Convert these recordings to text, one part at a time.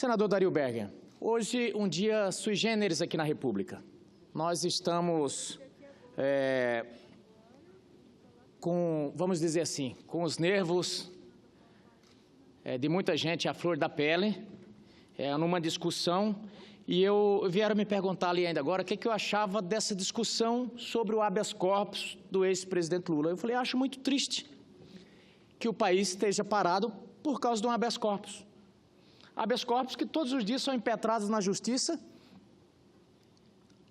Senador Dario Berger, hoje um dia sui generis aqui na República. Nós estamos vamos dizer assim, com os nervos de muita gente à flor da pele, numa discussão, e vieram me perguntar ali ainda agora o que eu achava dessa discussão sobre o habeas corpus do ex-presidente Lula. Eu falei, acho muito triste que o país esteja parado por causa de um habeas corpus. Habeas corpus que todos os dias são impetrados na justiça,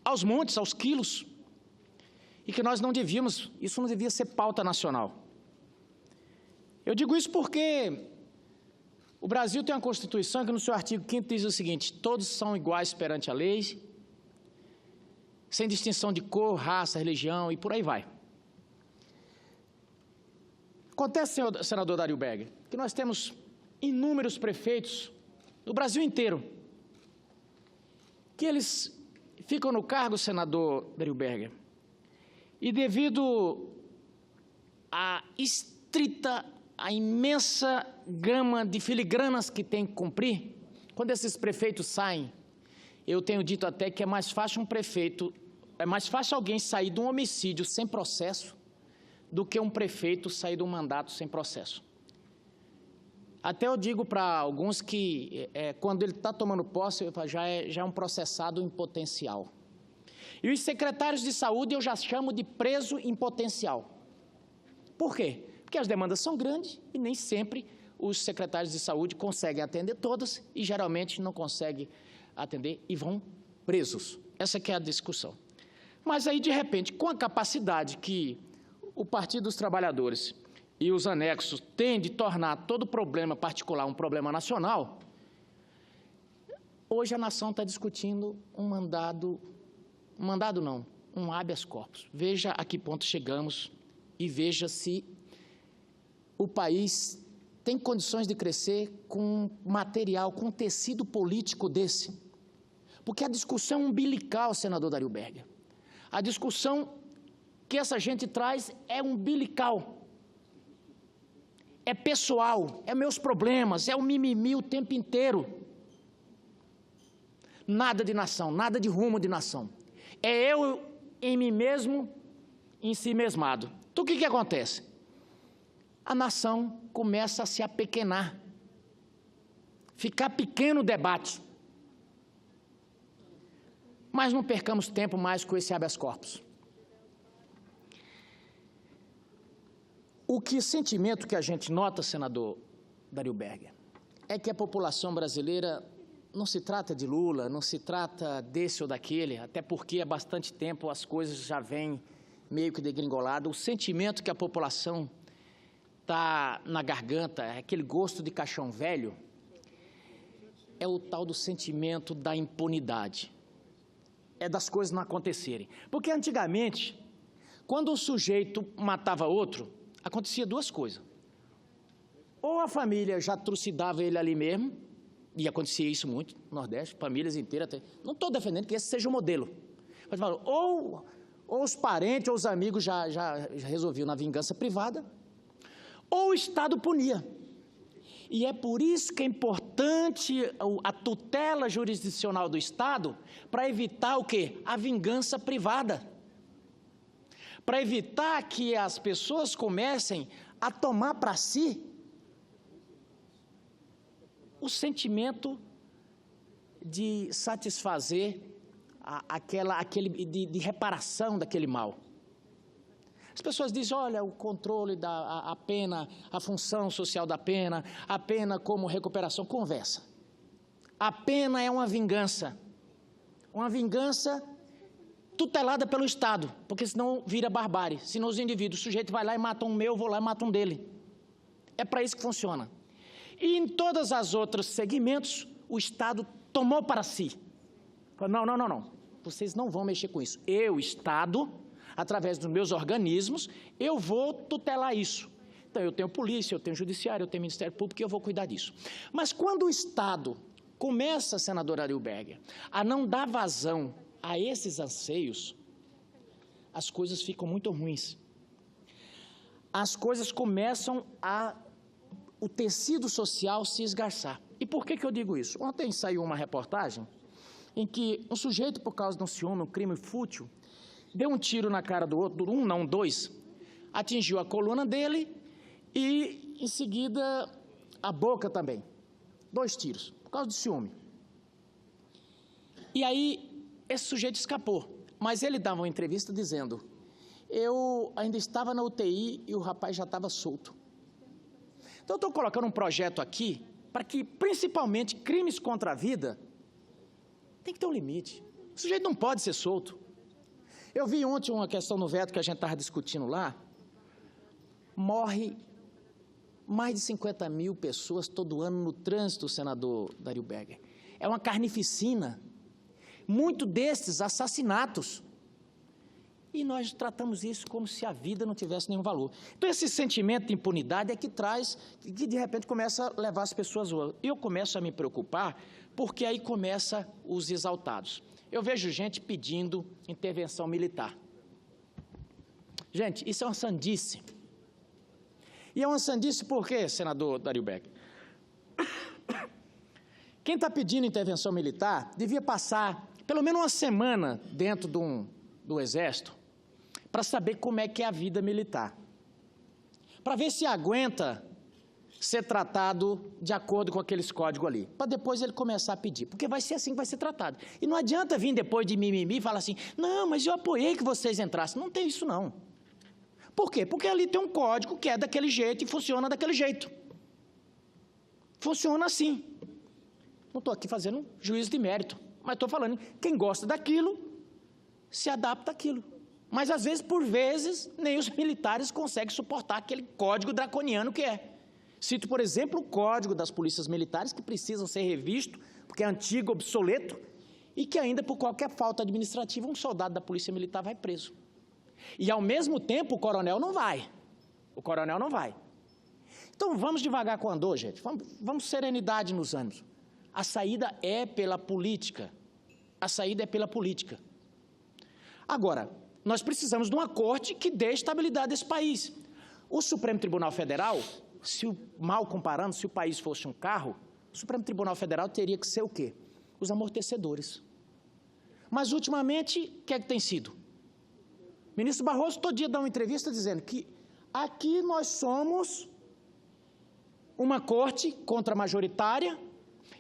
aos montes, aos quilos, e que nós não devíamos, isso não devia ser pauta nacional. Eu digo isso porque o Brasil tem uma Constituição que no seu artigo 5º diz o seguinte: todos são iguais perante a lei, sem distinção de cor, raça, religião e por aí vai. Acontece, senador Dario Berger, que nós temos inúmeros prefeitos no Brasil inteiro, que eles ficam no cargo, senador Dario Berger, e devido à a imensa gama de filigranas que tem que cumprir, quando esses prefeitos saem, eu tenho dito até que é mais fácil alguém sair de um homicídio sem processo do que um prefeito sair de um mandato sem processo. Até eu digo para alguns que, quando ele está tomando posse, já é um processado em potencial. E os secretários de saúde eu já chamo de preso em potencial. Por quê? Porque as demandas são grandes e nem sempre os secretários de saúde conseguem atender todas e geralmente não conseguem atender e vão presos. Essa que é a discussão. Mas aí, de repente, com a capacidade que o Partido dos Trabalhadores e os anexos têm de tornar todo problema particular um problema nacional, hoje a nação está discutindo um habeas corpus. Veja a que ponto chegamos e veja se o país tem condições de crescer com material, com tecido político desse. Porque a discussão umbilical, senador Dario Berger, a discussão que essa gente traz é umbilical. É pessoal, é meus problemas, é o mimimi o tempo inteiro. Nada de nação, nada de rumo de nação. É eu em mim mesmo, em si mesmado. Então o que acontece? A nação começa a se apequenar, ficar pequeno o debate. Mas não percamos tempo mais com esse habeas corpus. O sentimento que a gente nota, senador Dario Berger, é que a população brasileira não se trata de Lula, não se trata desse ou daquele, até porque há bastante tempo as coisas já vêm meio que degringoladas. O sentimento que a população está na garganta, aquele gosto de caixão velho, é o tal do sentimento da impunidade. É das coisas não acontecerem. Porque antigamente, quando um sujeito matava outro, acontecia duas coisas. Ou a família já trucidava ele ali mesmo, e acontecia isso muito no Nordeste, famílias inteiras até. Não estou defendendo que esse seja o modelo. Mas, ou os parentes ou os amigos já resolviam na vingança privada, ou o Estado punia. E é por isso que é importante a tutela jurisdicional do Estado para evitar o quê? A vingança privada. Para evitar que as pessoas comecem a tomar para si o sentimento de satisfazer de reparação daquele mal. As pessoas dizem, olha, o controle da pena, a função social da pena, a pena como recuperação, conversa. A pena é uma vingança tutelada pelo Estado, porque senão vira barbárie, senão os indivíduos, o sujeito vai lá e mata um meu, eu vou lá e mato um dele. É para isso que funciona. E em todos os outros segmentos, o Estado tomou para si. Não, vocês não vão mexer com isso. Eu, Estado, através dos meus organismos, eu vou tutelar isso. Então, eu tenho polícia, eu tenho judiciário, eu tenho Ministério Público e eu vou cuidar disso. Mas quando o Estado começa, senador Dario Berger, a não dar vazão a esses anseios, as coisas ficam muito ruins. As coisas começam o tecido social se esgarçar. E por que eu digo isso? Ontem saiu uma reportagem em que um sujeito, por causa de um ciúme, um crime fútil, deu um tiro na cara do outro, dois, atingiu a coluna dele e, em seguida, a boca também. 2 tiros, por causa do ciúme. E aí, esse sujeito escapou, mas ele dava uma entrevista dizendo: eu ainda estava na UTI e o rapaz já estava solto. Então, eu estou colocando um projeto aqui para que, principalmente, crimes contra a vida tem que ter um limite. O sujeito não pode ser solto. Eu vi ontem uma questão no veto que a gente estava discutindo lá. Morre mais de 50 mil pessoas todo ano no trânsito, senador Dario Berger. É uma carnificina. Muito desses assassinatos. E nós tratamos isso como se a vida não tivesse nenhum valor. Então, esse sentimento de impunidade é que traz, que de repente começa a levar as pessoas... Eu começo a me preocupar, porque aí começa os exaltados. Eu vejo gente pedindo intervenção militar. Gente, isso é uma sandice. E é uma sandice por quê, senador Dario Berger? Quem está pedindo intervenção militar devia passar pelo menos uma semana dentro do Exército para saber como é que é a vida militar. Para ver se aguenta ser tratado de acordo com aqueles códigos ali, para depois ele começar a pedir, porque vai ser assim que vai ser tratado. E não adianta vir depois de mimimi e falar assim: não, mas eu apoiei que vocês entrassem. Não tem isso, não. Por quê? Porque ali tem um código que é daquele jeito e funciona daquele jeito. Funciona assim. Não estou aqui fazendo juízo de mérito, mas estou falando, quem gosta daquilo, se adapta àquilo. Mas, às vezes, por vezes, nem os militares conseguem suportar aquele código draconiano que é. Cito, por exemplo, o código das polícias militares, que precisam ser revisto, porque é antigo, obsoleto, e que ainda, por qualquer falta administrativa, um soldado da polícia militar vai preso. E, ao mesmo tempo, o coronel não vai. O coronel não vai. Então, vamos devagar com o andor, gente. Vamos serenidade nos ânimos. A saída é pela política. A saída é pela política. Agora, nós precisamos de uma corte que dê estabilidade a esse país. O Supremo Tribunal Federal, mal comparando, se o país fosse um carro, o Supremo Tribunal Federal teria que ser o quê? Os amortecedores. Mas, ultimamente, o que é que tem sido? O ministro Barroso todo dia dá uma entrevista dizendo que aqui nós somos uma corte contra-majoritária,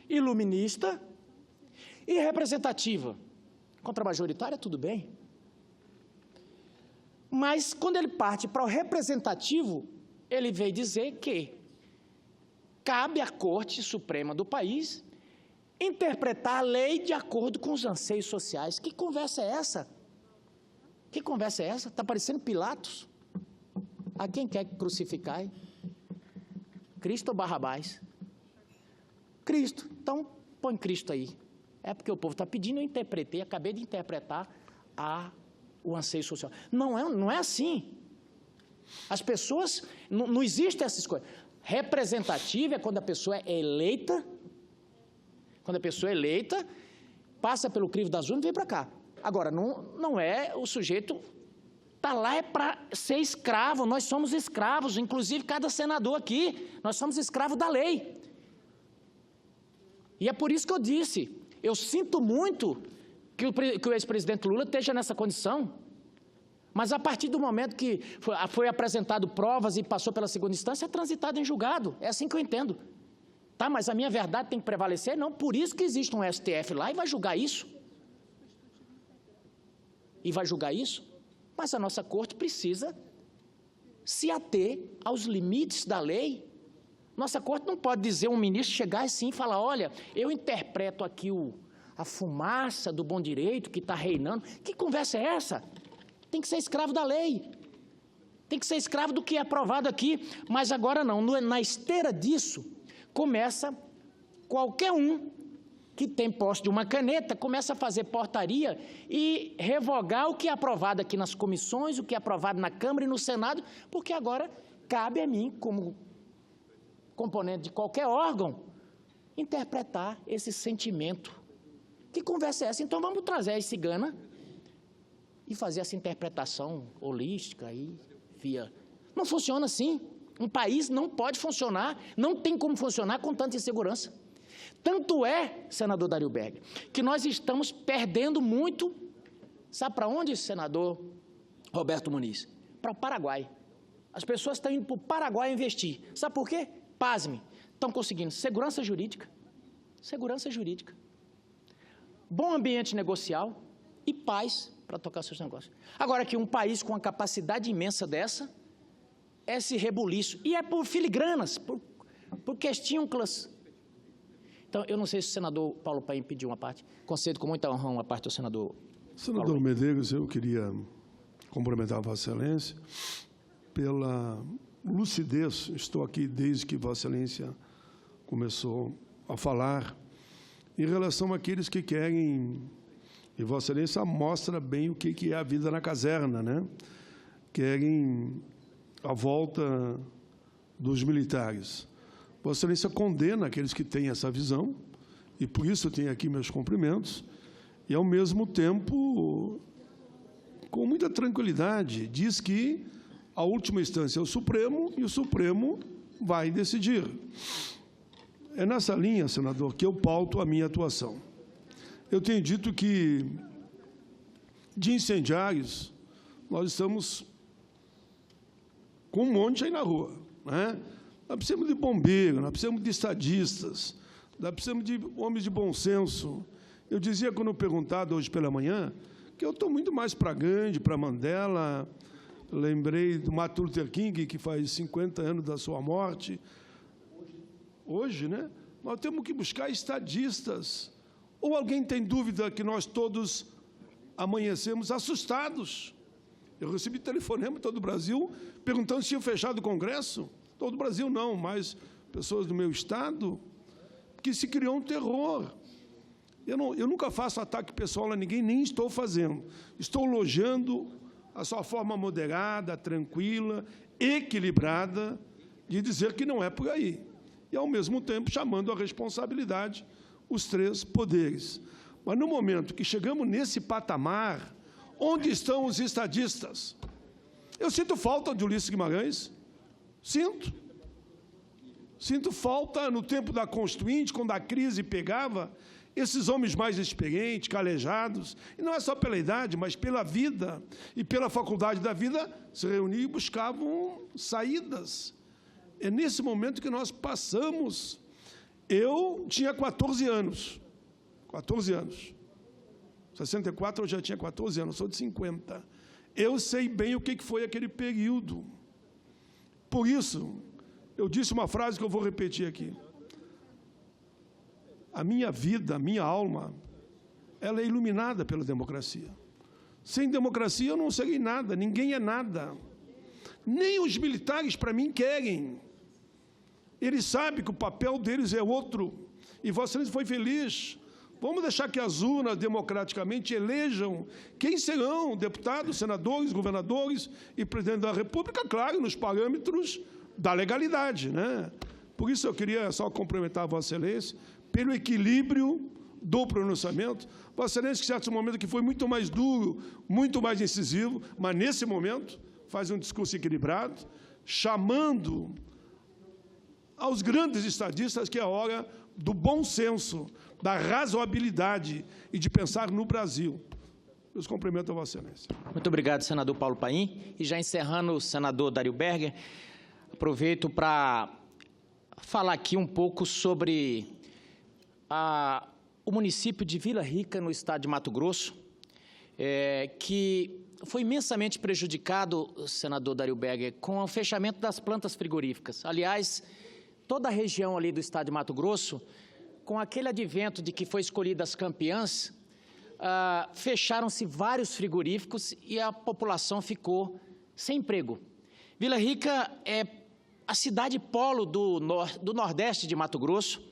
iluminista e representativa. Contra-majoritária, tudo bem. Mas, quando ele parte para o representativo, ele veio dizer que cabe à Corte Suprema do país interpretar a lei de acordo com os anseios sociais. Que conversa é essa? Que conversa é essa? Está parecendo Pilatos. A quem quer crucificar? Cristo ou Barrabás? Cristo. Então, põe Cristo aí. É porque o povo está pedindo, eu interpretei, acabei de interpretar o anseio social. Não é assim. As pessoas, não existe essas coisas. Representativa é quando a pessoa é eleita, passa pelo crivo das urnas e vem para cá. Agora, não é o sujeito, está lá é para ser escravo, nós somos escravos, inclusive cada senador aqui, nós somos escravos da lei. E é por isso que eu disse, eu sinto muito que o ex-presidente Lula esteja nessa condição, mas a partir do momento que foi apresentado provas e passou pela segunda instância, é transitado em julgado, é assim que eu entendo. Tá, mas a minha verdade tem que prevalecer? Não, por isso que existe um STF lá e vai julgar isso. Mas a nossa corte precisa se ater aos limites da lei. Nossa corte não pode dizer um ministro chegar assim e falar: olha, eu interpreto aqui a fumaça do bom direito que está reinando. Que conversa é essa? Tem que ser escravo da lei. Tem que ser escravo do que é aprovado aqui. Mas agora não. Na esteira disso, começa qualquer um que tem posse de uma caneta, começa a fazer portaria e revogar o que é aprovado aqui nas comissões, o que é aprovado na Câmara e no Senado, porque agora cabe a mim, como componente de qualquer órgão, interpretar esse sentimento. Que conversa é essa? Então vamos trazer a cigana e fazer essa interpretação holística aí, via... Não funciona assim. Um país não pode funcionar, não tem como funcionar com tanta insegurança. Tanto é, senador Dario Berger, que nós estamos perdendo muito, sabe para onde, senador Roberto Muniz? Para o Paraguai. As pessoas estão indo para o Paraguai investir. Sabe por quê? Pasme, estão conseguindo segurança jurídica, bom ambiente negocial e paz para tocar seus negócios. Agora que um país com uma capacidade imensa dessa, esse rebuliço, e é por filigranas, por questões. Então, eu não sei se o senador Paulo Paim pediu uma parte, concedo com muita honra uma parte ao senador. Senador Medeiros, eu queria cumprimentar a Vossa Excelência pela lucidez. Estou aqui desde que Vossa Excelência começou a falar em relação àqueles que querem, e Vossa Excelência mostra bem o que é a vida na caserna, né? Querem a volta dos militares. Vossa Excelência condena aqueles que têm essa visão, e por isso eu tenho aqui meus cumprimentos, e, ao mesmo tempo, com muita tranquilidade, diz que a última instância é o Supremo, e o Supremo vai decidir. É nessa linha, senador, que eu pauto a minha atuação. Eu tenho dito que, de incendiários, nós estamos com um monte aí na rua, né? Nós precisamos de bombeiros, nós precisamos de estadistas, nós precisamos de homens de bom senso. Eu dizia, quando perguntado hoje pela manhã, que eu estou muito mais para Gandhi, para Mandela. Lembrei do Martin Luther King, que faz 50 anos da sua morte. Hoje, né? Nós temos que buscar estadistas. Ou alguém tem dúvida que nós todos amanhecemos assustados? Eu recebi telefonema de todo o Brasil perguntando se tinha fechado o Congresso. Todo o Brasil não, mas pessoas do meu estado, que se criou um terror. Eu nunca faço ataque pessoal a ninguém, nem estou fazendo. Estou elogiando a sua forma moderada, tranquila, equilibrada, de dizer que não é por aí. E, ao mesmo tempo, chamando à responsabilidade os três poderes. Mas, no momento que chegamos nesse patamar, onde estão os estadistas? Eu sinto falta de Ulisses Guimarães. Sinto falta, no tempo da Constituinte, quando a crise pegava, esses homens mais experientes, calejados, e não é só pela idade, mas pela vida e pela faculdade da vida, se reuniam e buscavam saídas. É nesse momento que nós passamos. Eu tinha 14 anos. 64 eu já tinha 14 anos, sou de 50. Eu sei bem o que foi aquele período. Por isso, eu disse uma frase que eu vou repetir aqui. A minha vida, a minha alma, ela é iluminada pela democracia. Sem democracia eu não serei nada, ninguém é nada. Nem os militares, para mim, querem. Eles sabem que o papel deles é outro. E Vossa Excelência foi feliz. Vamos deixar que as urnas, democraticamente, elejam quem serão deputados, senadores, governadores e presidente da República, claro, nos parâmetros da legalidade, né? Por isso eu queria só cumprimentar a Vossa Excelência pelo equilíbrio do pronunciamento. Vossa Excelência, em certos momentos, que foi muito mais duro, muito mais incisivo, mas, nesse momento, faz um discurso equilibrado, chamando aos grandes estadistas que é a hora do bom senso, da razoabilidade e de pensar no Brasil. Meus cumprimentos a Vossa Excelência. Muito obrigado, senador Paulo Paim. E já encerrando, o senador Dario Berger, aproveito para falar aqui um pouco sobre o município de Vila Rica, no estado de Mato Grosso, que foi imensamente prejudicado, senador Dario Berger, com o fechamento das plantas frigoríficas. Aliás, toda a região ali do estado de Mato Grosso, com aquele advento de que foi escolhidas as campeãs, fecharam-se vários frigoríficos e a população ficou sem emprego. Vila Rica é a cidade polo do nordeste de Mato Grosso.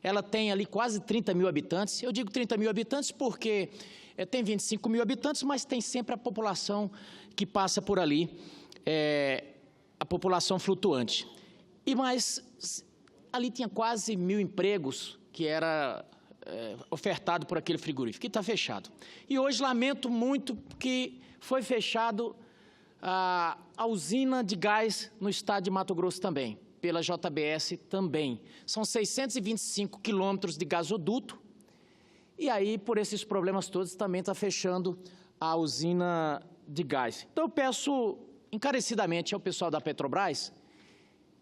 Ela tem ali quase 30 mil habitantes. Eu digo 30 mil habitantes porque tem 25 mil habitantes, mas tem sempre a população que passa por ali, a população flutuante. Mas ali tinha quase 1.000 empregos que era ofertado por aquele frigorífico, que está fechado. E hoje lamento muito que foi fechado a usina de gás no estado de Mato Grosso também. pela JBS também. São 625 quilômetros de gasoduto, e aí, por esses problemas todos, também está fechando a usina de gás. Então, eu peço encarecidamente ao pessoal da Petrobras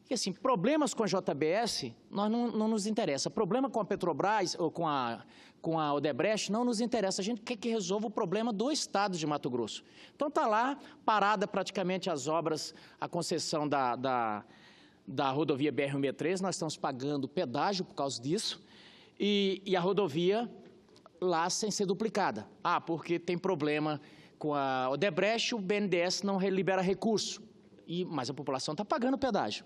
que, assim, problemas com a JBS não nos interessa. Problema com a Petrobras ou com a Odebrecht não nos interessa. A gente quer que resolva o problema do Estado de Mato Grosso. Então, está lá parada praticamente as obras, a concessão da rodovia BR-163. Nós estamos pagando pedágio por causa disso. E a rodovia lá sem ser duplicada. Porque tem problema com a Odebrecht, o BNDES não libera recurso. Mas a população está pagando pedágio.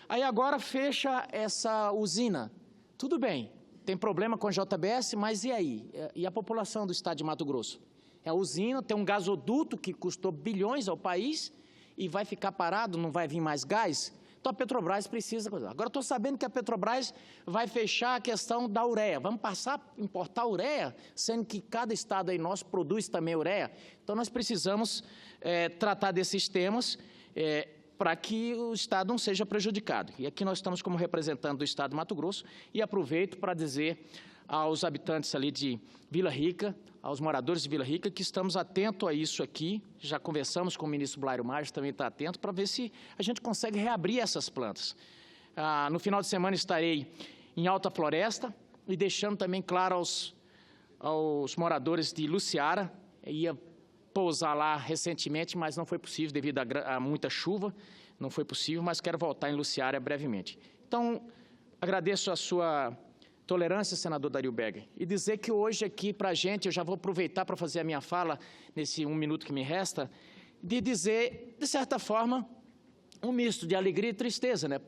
Aí agora fecha essa usina. Tudo bem, tem problema com a JBS, mas e aí? E a população do estado de Mato Grosso? É a usina, tem um gasoduto que custou bilhões ao país e vai ficar parado, não vai vir mais gás? Então a Petrobras precisa... Agora estou sabendo que a Petrobras vai fechar a questão da ureia. Vamos passar a importar ureia, sendo que cada estado aí nosso produz também ureia. Então nós precisamos tratar desses temas para que o estado não seja prejudicado. E aqui nós estamos como representante do estado de Mato Grosso e aproveito para dizer aos habitantes ali de Vila Rica, aos moradores de Vila Rica, que estamos atentos a isso aqui. Já conversamos com o ministro Blairo Maggi, também está atento, para ver se a gente consegue reabrir essas plantas. No final de semana estarei em Alta Floresta e deixando também claro aos moradores de Luciara, ia pousar lá recentemente, mas não foi possível devido a muita chuva, não foi possível, mas quero voltar em Luciara brevemente. Então, agradeço a sua tolerância, senador Dario Berger, e dizer que hoje aqui para a gente, eu já vou aproveitar para fazer a minha fala, nesse 1 minuto que me resta, de dizer, de certa forma, um misto de alegria e tristeza, né?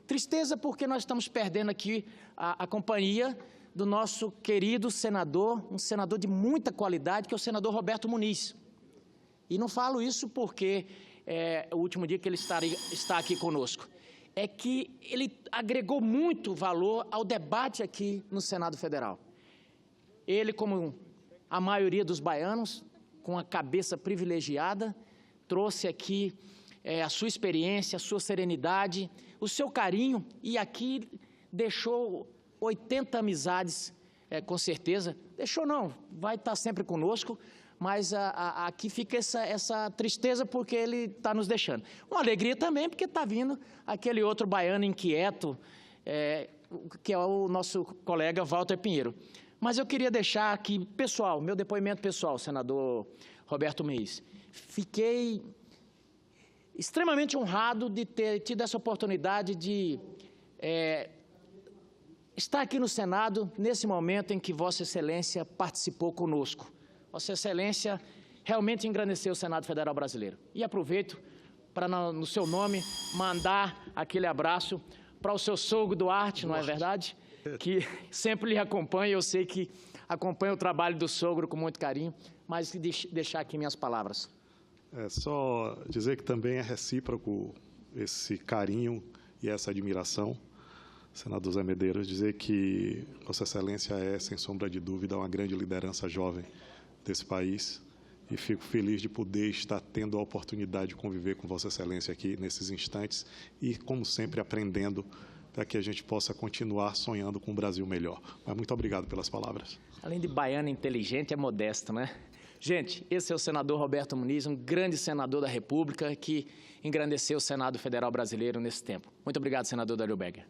Tristeza porque nós estamos perdendo aqui a companhia do nosso querido senador, um senador de muita qualidade, que é o senador Roberto Muniz. E não falo isso porque é o último dia que ele está aqui conosco. É que ele agregou muito valor ao debate aqui no Senado Federal. Ele, como a maioria dos baianos, com a cabeça privilegiada, trouxe aqui a sua experiência, a sua serenidade, o seu carinho, e aqui deixou 80 amizades, com certeza. Deixou não, vai estar sempre conosco, mas aqui fica essa tristeza porque ele está nos deixando. Uma alegria também porque está vindo aquele outro baiano inquieto, que é o nosso colega Walter Pinheiro. Mas eu queria deixar aqui, pessoal, meu depoimento pessoal, senador Roberto Muniz. Fiquei extremamente honrado de ter tido essa oportunidade de estar aqui no Senado nesse momento em que Vossa Excelência participou conosco. Vossa Excelência realmente engrandeceu o Senado Federal Brasileiro. E aproveito para, no seu nome, mandar aquele abraço para o seu sogro Duarte, não é verdade? Que sempre lhe acompanha, eu sei que acompanha o trabalho do sogro com muito carinho, mas deixar aqui minhas palavras. Só dizer que também é recíproco esse carinho e essa admiração, senador Zé Medeiros, dizer que Vossa Excelência é, sem sombra de dúvida, uma grande liderança jovem desse país, e fico feliz de poder estar tendo a oportunidade de conviver com Vossa Excelência aqui nesses instantes e, como sempre, aprendendo para que a gente possa continuar sonhando com um Brasil melhor. Mas muito obrigado pelas palavras. Além de baiano inteligente, é modesto, né? Gente, esse é o senador Roberto Muniz, um grande senador da República que engrandeceu o Senado Federal Brasileiro nesse tempo. Muito obrigado, senador Dario Berger.